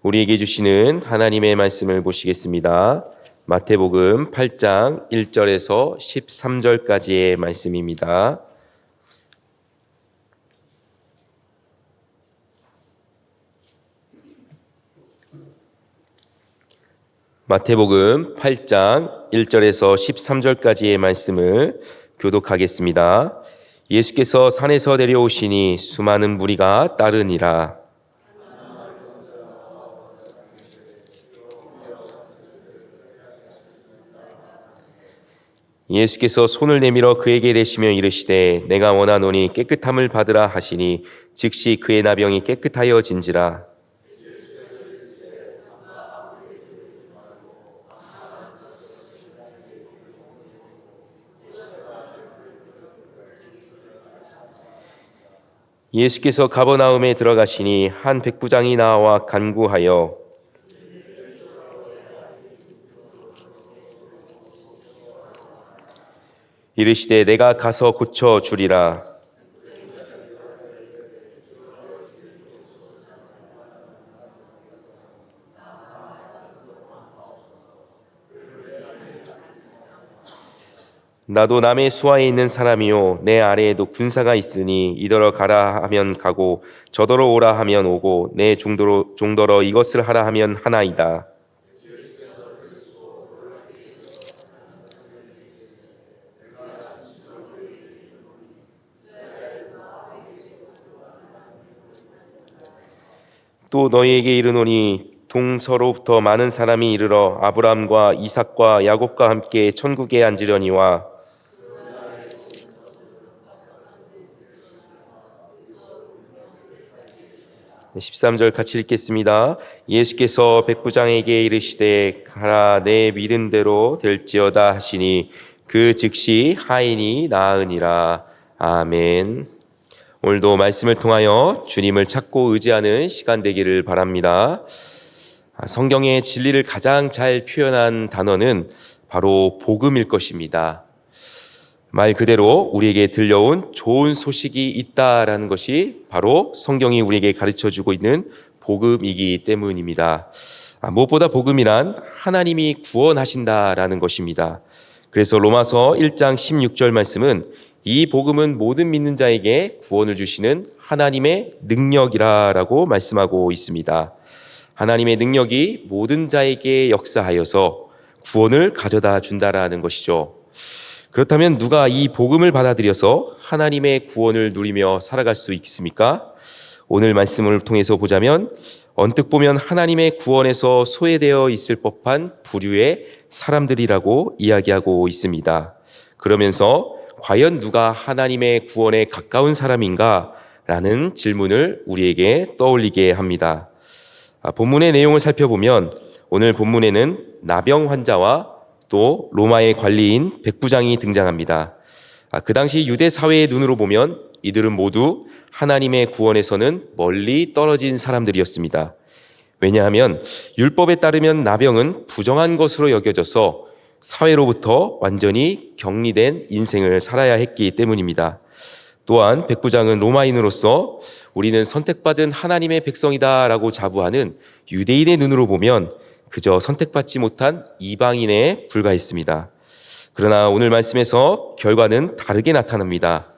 우리에게 주시는 하나님의 말씀을 보시겠습니다. 마태복음 8장 1절에서 13절까지의 말씀입니다. 마태복음 8장 1절에서 13절까지의 말씀을 교독하겠습니다. 예수께서 산에서 내려오시니 수많은 무리가 따르니라. 예수께서 손을 내밀어 그에게 대시며 이르시되 내가 원하노니 깨끗함을 받으라 하시니 즉시 그의 나병이 깨끗하여진지라. 예수께서 가버나움에 들어가시니 한 백부장이 나와 간구하여 이르시되 내가 가서 고쳐 주리라. 나도 남의 수하에 있는 사람이요 내 아래에도 군사가 있으니 이더러 가라 하면 가고 저더러 오라 하면 오고 내 종더러 이것을 하라 하면 하나이다. 또 너희에게 이르노니 동서로부터 많은 사람이 이르러 아브라함과 이삭과 야곱과 함께 천국에 앉으려니와 13절 같이 읽겠습니다. 예수께서 백부장에게 이르시되 가라 내 믿은 대로 될지어다 하시니 그 즉시 하인이 나으니라. 아멘. 오늘도 말씀을 통하여 주님을 찾고 의지하는 시간 되기를 바랍니다. 성경의 진리를 가장 잘 표현한 단어는 바로 복음일 것입니다. 말 그대로 우리에게 들려온 좋은 소식이 있다라는 것이 바로 성경이 우리에게 가르쳐주고 있는 복음이기 때문입니다. 무엇보다 복음이란 하나님이 구원하신다라는 것입니다. 그래서 로마서 1장 16절 말씀은 이 복음은 모든 믿는 자에게 구원을 주시는 하나님의 능력이라고 말씀하고 있습니다. 하나님의 능력이 모든 자에게 역사하여서 구원을 가져다 준다라는 것이죠. 그렇다면 누가 이 복음을 받아들여서 하나님의 구원을 누리며 살아갈 수 있습니까? 오늘 말씀을 통해서 보자면 언뜻 보면 하나님의 구원에서 소외되어 있을 법한 부류의 사람들이라고 이야기하고 있습니다. 그러면서 과연 누가 하나님의 구원에 가까운 사람인가? 라는 질문을 우리에게 떠올리게 합니다. 본문의 내용을 살펴보면 오늘 본문에는 나병 환자와 또 로마의 관리인 백부장이 등장합니다. 그 당시 유대 사회의 눈으로 보면 이들은 모두 하나님의 구원에서는 멀리 떨어진 사람들이었습니다. 왜냐하면 율법에 따르면 나병은 부정한 것으로 여겨져서 사회로부터 완전히 격리된 인생을 살아야 했기 때문입니다. 또한 백부장은 로마인으로서 우리는 선택받은 하나님의 백성이다라고 자부하는 유대인의 눈으로 보면 그저 선택받지 못한 이방인에 불과했습니다. 그러나 오늘 말씀에서 결과는 다르게 나타납니다.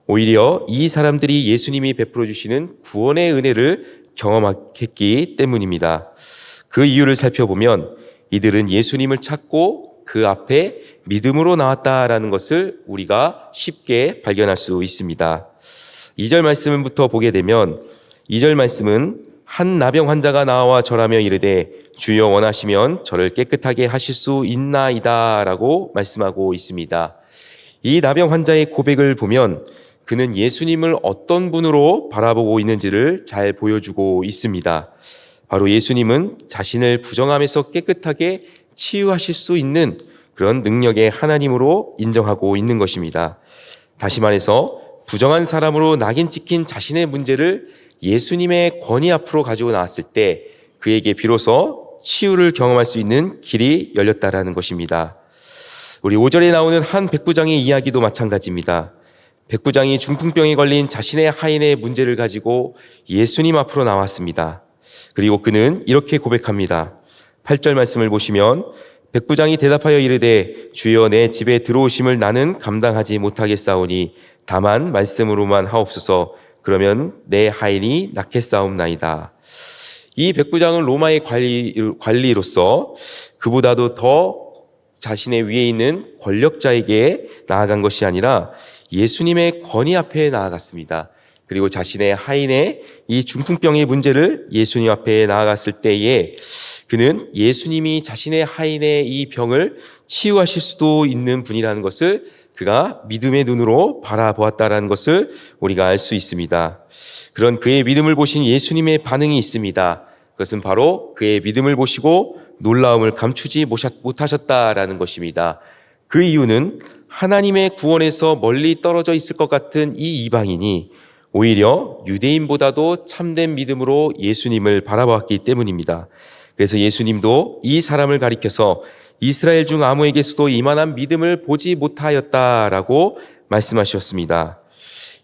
오히려 이 사람들이 예수님이 베풀어 주시는 구원의 은혜를 경험했기 때문입니다. 그 이유를 살펴보면 이들은 예수님을 찾고 그 앞에 믿음으로 나왔다라는 것을 우리가 쉽게 발견할 수 있습니다. 2절 말씀부터 보게 되면 2절 말씀은 한 나병 환자가 나와 절하며 이르되 주여 원하시면 저를 깨끗하게 하실 수 있나이다 라고 말씀하고 있습니다. 이 나병 환자의 고백을 보면 그는 예수님을 어떤 분으로 바라보고 있는지를 잘 보여주고 있습니다. 바로 예수님은 자신을 부정함에서 깨끗하게 치유하실 수 있는 그런 능력의 하나님으로 인정하고 있는 것입니다. 다시 말해서 부정한 사람으로 낙인 찍힌 자신의 문제를 예수님의 권위 앞으로 가지고 나왔을 때 그에게 비로소 치유를 경험할 수 있는 길이 열렸다라는 것입니다. 우리 5절에 나오는 한 백부장의 이야기도 마찬가지입니다. 백부장이 중풍병에 걸린 자신의 하인의 문제를 가지고 예수님 앞으로 나왔습니다. 그리고 그는 이렇게 고백합니다. 8절 말씀을 보시면 백부장이 대답하여 이르되 주여 내 집에 들어오심을 나는 감당하지 못하겠사오니 다만 말씀으로만 하옵소서. 그러면 내 하인이 낳겠사옵나이다. 이 백부장은 로마의 관리로서 그보다도 더 자신의 위에 있는 권력자에게 나아간 것이 아니라 예수님의 권위 앞에 나아갔습니다. 그리고 자신의 하인의 이 중풍병의 문제를 예수님 앞에 나아갔을 때에 그는 예수님이 자신의 하인의 이 병을 치유하실 수도 있는 분이라는 것을 그가 믿음의 눈으로 바라보았다라는 것을 우리가 알 수 있습니다. 그런 그의 믿음을 보신 예수님의 반응이 있습니다. 그것은 바로 그의 믿음을 보시고 놀라움을 감추지 못하셨다라는 것입니다. 그 이유는 하나님의 구원에서 멀리 떨어져 있을 것 같은 이 이방인이 오히려 유대인보다도 참된 믿음으로 예수님을 바라보았기 때문입니다. 그래서 예수님도 이 사람을 가리켜서 이스라엘 중 아무에게서도 이만한 믿음을 보지 못하였다라고 말씀하셨습니다.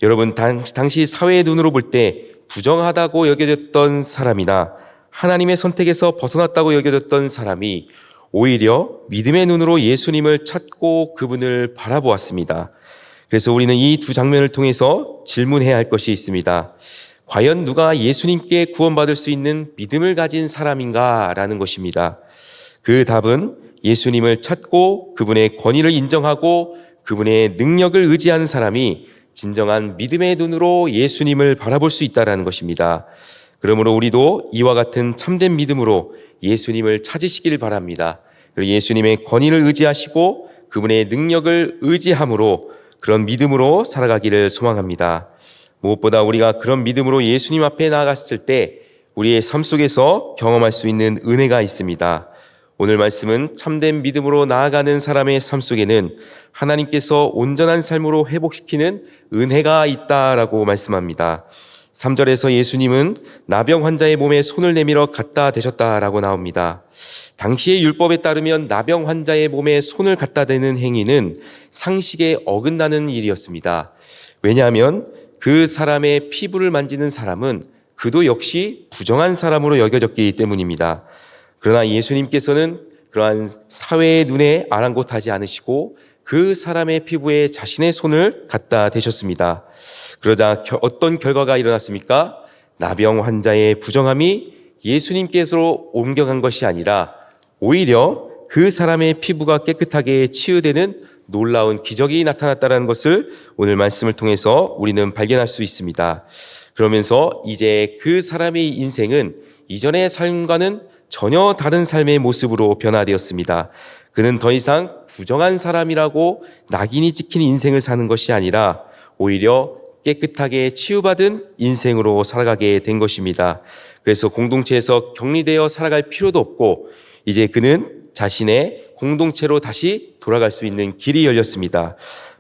여러분, 당시 사회의 눈으로 볼 때 부정하다고 여겨졌던 사람이나 하나님의 선택에서 벗어났다고 여겨졌던 사람이 오히려 믿음의 눈으로 예수님을 찾고 그분을 바라보았습니다. 그래서 우리는 이 두 장면을 통해서 질문해야 할 것이 있습니다. 과연 누가 예수님께 구원받을 수 있는 믿음을 가진 사람인가라는 것입니다. 그 답은 예수님을 찾고 그분의 권위를 인정하고 그분의 능력을 의지하는 사람이 진정한 믿음의 눈으로 예수님을 바라볼 수 있다는 것입니다. 그러므로 우리도 이와 같은 참된 믿음으로 예수님을 찾으시길 바랍니다. 그리고 예수님의 권위를 의지하시고 그분의 능력을 의지함으로 그런 믿음으로 살아가기를 소망합니다. 무엇보다 우리가 그런 믿음으로 예수님 앞에 나아갔을 때 우리의 삶 속에서 경험할 수 있는 은혜가 있습니다. 오늘 말씀은 참된 믿음으로 나아가는 사람의 삶 속에는 하나님께서 온전한 삶으로 회복시키는 은혜가 있다라고 말씀합니다. 3절에서 예수님은 나병 환자의 몸에 손을 내밀어 갖다 대셨다라고 나옵니다. 당시의 율법에 따르면 나병 환자의 몸에 손을 갖다 대는 행위는 상식에 어긋나는 일이었습니다. 왜냐하면 그 사람의 피부를 만지는 사람은 그도 역시 부정한 사람으로 여겨졌기 때문입니다. 그러나 예수님께서는 그러한 사회의 눈에 아랑곳하지 않으시고 그 사람의 피부에 자신의 손을 갖다 대셨습니다. 그러자 어떤 결과가 일어났습니까? 나병 환자의 부정함이 예수님께서로 옮겨간 것이 아니라 오히려 그 사람의 피부가 깨끗하게 치유되는 놀라운 기적이 나타났다는 것을 오늘 말씀을 통해서 우리는 발견할 수 있습니다. 그러면서 이제 그 사람의 인생은 이전의 삶과는 전혀 다른 삶의 모습으로 변화되었습니다. 그는 더 이상 부정한 사람이라고 낙인이 찍힌 인생을 사는 것이 아니라 오히려 깨끗하게 치유받은 인생으로 살아가게 된 것입니다. 그래서 공동체에서 격리되어 살아갈 필요도 없고 이제 그는 자신의 공동체로 다시 돌아갈 수 있는 길이 열렸습니다.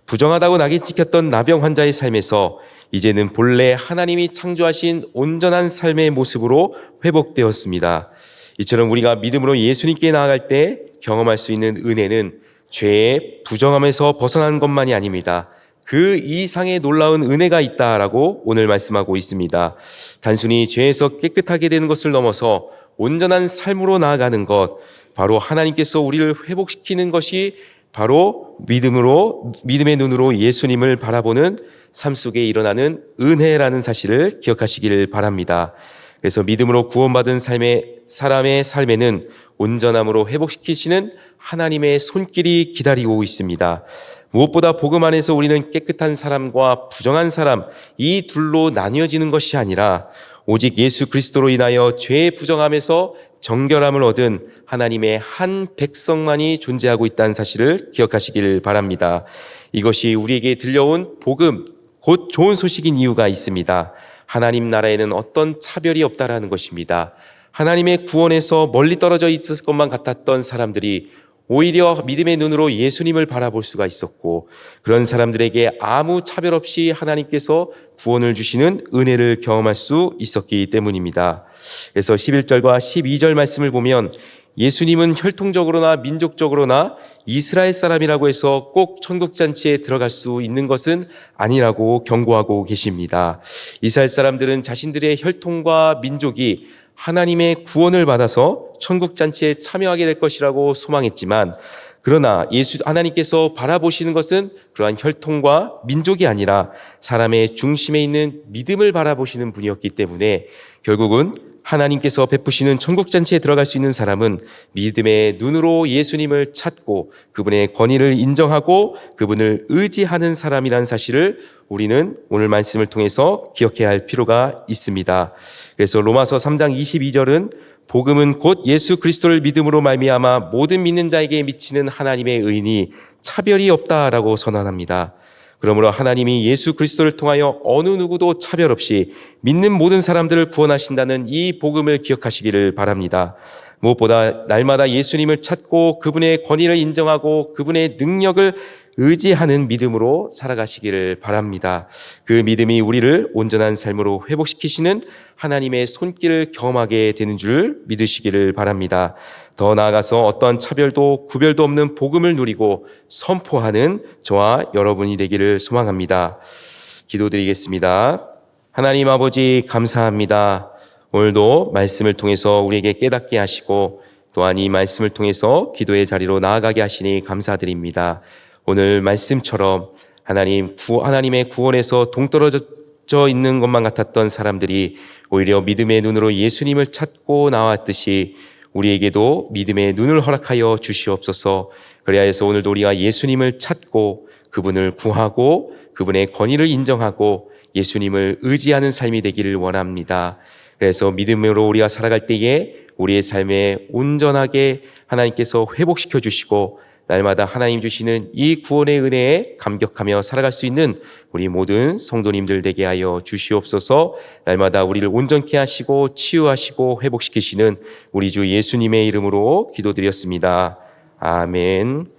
부정하다고 낙인 찍혔던 나병 환자의 삶에서 이제는 본래 하나님이 창조하신 온전한 삶의 모습으로 회복되었습니다. 이처럼 우리가 믿음으로 예수님께 나아갈 때 경험할 수 있는 은혜는 죄의 부정함에서 벗어나는 것만이 아닙니다. 그 이상의 놀라운 은혜가 있다라고 오늘 말씀하고 있습니다. 단순히 죄에서 깨끗하게 되는 것을 넘어서 온전한 삶으로 나아가는 것, 바로 하나님께서 우리를 회복시키는 것이 바로 믿음의 눈으로 예수님을 바라보는 삶 속에 일어나는 은혜라는 사실을 기억하시기를 바랍니다. 그래서 믿음으로 구원받은 사람의 삶에는 온전함으로 회복시키시는 하나님의 손길이 기다리고 있습니다. 무엇보다 복음 안에서 우리는 깨끗한 사람과 부정한 사람, 이 둘로 나뉘어지는 것이 아니라 오직 예수 그리스도로 인하여 죄의 부정함에서 정결함을 얻은 하나님의 한 백성만이 존재하고 있다는 사실을 기억하시길 바랍니다. 이것이 우리에게 들려온 복음, 곧 좋은 소식인 이유가 있습니다. 하나님 나라에는 어떤 차별이 없다라는 것입니다. 하나님의 구원에서 멀리 떨어져 있을 것만 같았던 사람들이 오히려 믿음의 눈으로 예수님을 바라볼 수가 있었고, 그런 사람들에게 아무 차별 없이 하나님께서 구원을 주시는 은혜를 경험할 수 있었기 때문입니다. 그래서 11절과 12절 말씀을 보면 예수님은 혈통적으로나 민족적으로나 이스라엘 사람이라고 해서 꼭 천국잔치에 들어갈 수 있는 것은 아니라고 경고하고 계십니다. 이스라엘 사람들은 자신들의 혈통과 민족이 하나님의 구원을 받아서 천국 잔치에 참여하게 될 것이라고 소망했지만, 그러나 하나님께서 바라보시는 것은 그러한 혈통과 민족이 아니라 사람의 중심에 있는 믿음을 바라보시는 분이었기 때문에 결국은 하나님께서 베푸시는 천국 잔치에 들어갈 수 있는 사람은 믿음의 눈으로 예수님을 찾고 그분의 권위를 인정하고 그분을 의지하는 사람이라는 사실을 우리는 오늘 말씀을 통해서 기억해야 할 필요가 있습니다. 그래서 로마서 3장 22절은 복음은 곧 예수 그리스도를 믿음으로 말미암아 모든 믿는 자에게 미치는 하나님의 의인이 차별이 없다라고 선언합니다. 그러므로 하나님이 예수 그리스도를 통하여 어느 누구도 차별 없이 믿는 모든 사람들을 구원하신다는 이 복음을 기억하시기를 바랍니다. 무엇보다 날마다 예수님을 찾고 그분의 권위를 인정하고 그분의 능력을 의지하는 믿음으로 살아가시기를 바랍니다. 그 믿음이 우리를 온전한 삶으로 회복시키시는 하나님의 손길을 경험하게 되는 줄 믿으시기를 바랍니다. 더 나아가서 어떠한 차별도 구별도 없는 복음을 누리고 선포하는 저와 여러분이 되기를 소망합니다. 기도드리겠습니다. 하나님 아버지 감사합니다. 오늘도 말씀을 통해서 우리에게 깨닫게 하시고 또한 이 말씀을 통해서 기도의 자리로 나아가게 하시니 감사드립니다. 오늘 말씀처럼 하나님의 구원에서 동떨어져 있는 것만 같았던 사람들이 오히려 믿음의 눈으로 예수님을 찾고 나왔듯이 우리에게도 믿음의 눈을 허락하여 주시옵소서. 그리하여서 오늘도 우리가 예수님을 찾고 그분을 구하고 그분의 권위를 인정하고 예수님을 의지하는 삶이 되기를 원합니다. 그래서 믿음으로 우리가 살아갈 때에 우리의 삶에 온전하게 하나님께서 회복시켜 주시고 날마다 하나님 주시는 이 구원의 은혜에 감격하며 살아갈 수 있는 우리 모든 성도님들 되게 하여 주시옵소서. 날마다 우리를 온전케 하시고 치유하시고 회복시키시는 우리 주 예수님의 이름으로 기도드렸습니다. 아멘.